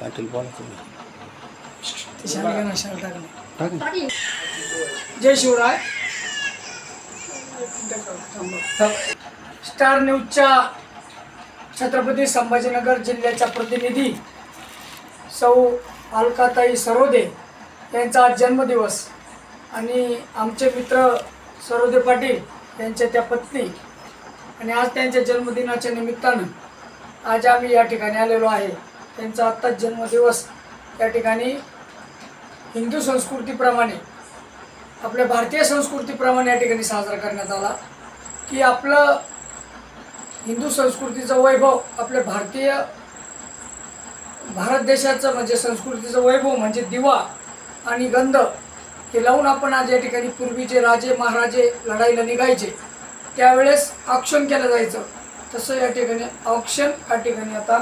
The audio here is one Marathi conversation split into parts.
पाटील बोला तुम्ही. जय शिवराय. स्टार न्यूजच्या छत्रपती संभाजीनगर जिल्ह्याच्या प्रतिनिधी सौ अलकाताई सरोदे यांचा आज जन्मदिवस आणि आमचे मित्र सरोदे पाटील यांच्या त्या पत्नी आणि आज त्यांच्या जन्मदिनाच्या निमित्तानं आज आम्ही या ठिकाणी आलेलो आहे. त्यांचा आत्ताच जन्मदिवस या ठिकाणी हिंदू संस्कृतीप्रमाणे आपल्या भारतीय संस्कृतीप्रमाणे या ठिकाणी साजरा करण्यात आला की आपलं हिंदू संस्कृतीचं वैभव आपल्या भारत देशाचं म्हणजे संस्कृतीचं वैभव म्हणजे दिवा आणि गंध हे लावून आपण आज या ठिकाणी पूर्वीचे राजे महाराजे लढाईला निघायचे त्यावेळेस औक्षण केलं जायचं तसं या ठिकाणी औक्षण या ठिकाणी आता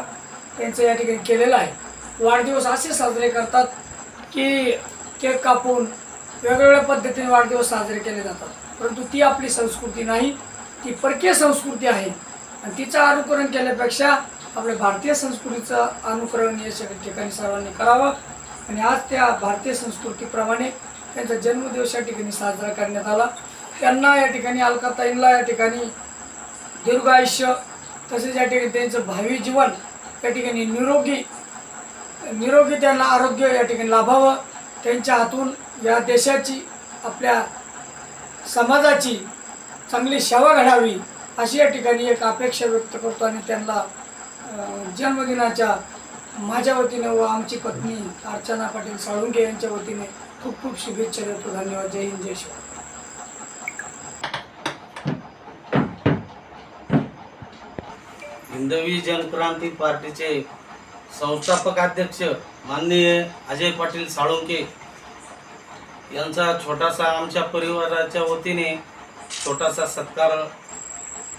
त्यांचं या ठिकाणी केलेलं आहे. वाढदिवस असे साजरे करतात की केक कापून वेगवेगळ्या पद्धतीने वाढदिवस साजरे केले जातात, परंतु ती आपली संस्कृती नाही, ती परकीय संस्कृती आहे आणि तिचं अनुकरण केल्यापेक्षा आपल्या भारतीय संस्कृतीचं अनुकरण या सगळ्या ठिकाणी सर्वांनी करावं आणि आज त्या भारतीय संस्कृतीप्रमाणे त्यांचा जन्मदिवस या ठिकाणी साजरा करण्यात आला. त्यांना या ठिकाणी अलकाताईंना या ठिकाणी दीर्घ आयुष्य तसेच या ठिकाणी त्यांचं भावी जीवन या ठिकाणी निरोगी त्यांना आरोग्य या ठिकाणी लाभावं, त्यांच्या हातून या देशाची आपल्या समाजाची चांगली सेवा घडावी अशी या ठिकाणी एक अपेक्षा व्यक्त करतो आणि त्यांना जन्मदिनाच्या माझ्या वतीने व आमची पत्नी अर्चना पाटील साळुंके यांच्या वतीने खूप खूप शुभेच्छा देतो. धन्यवाद. जय हिंद, जय शिवराय. हिंदवी जनक्रांती पार्टीचे संस्थापक अध्यक्ष माननीय अजय पाटील साळुंके यांचा छोटासा आमच्या परिवाराच्या वतीने छोटासा सत्कार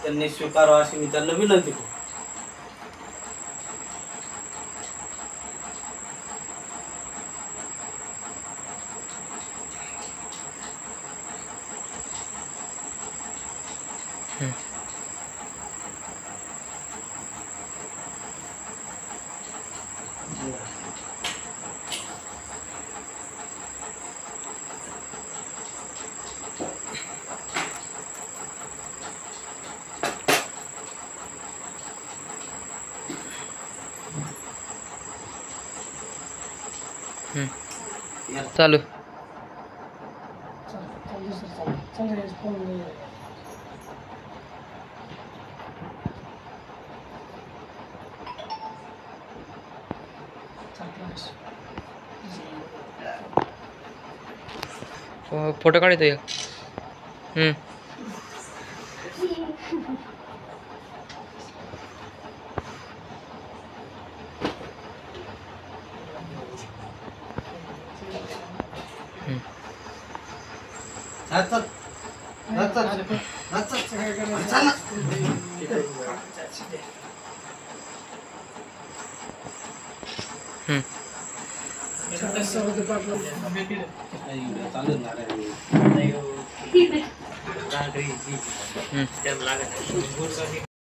त्यांनी स्वीकारावा अशी मी त्यांना विनंती करतो. चालू फोटो काढतो एक.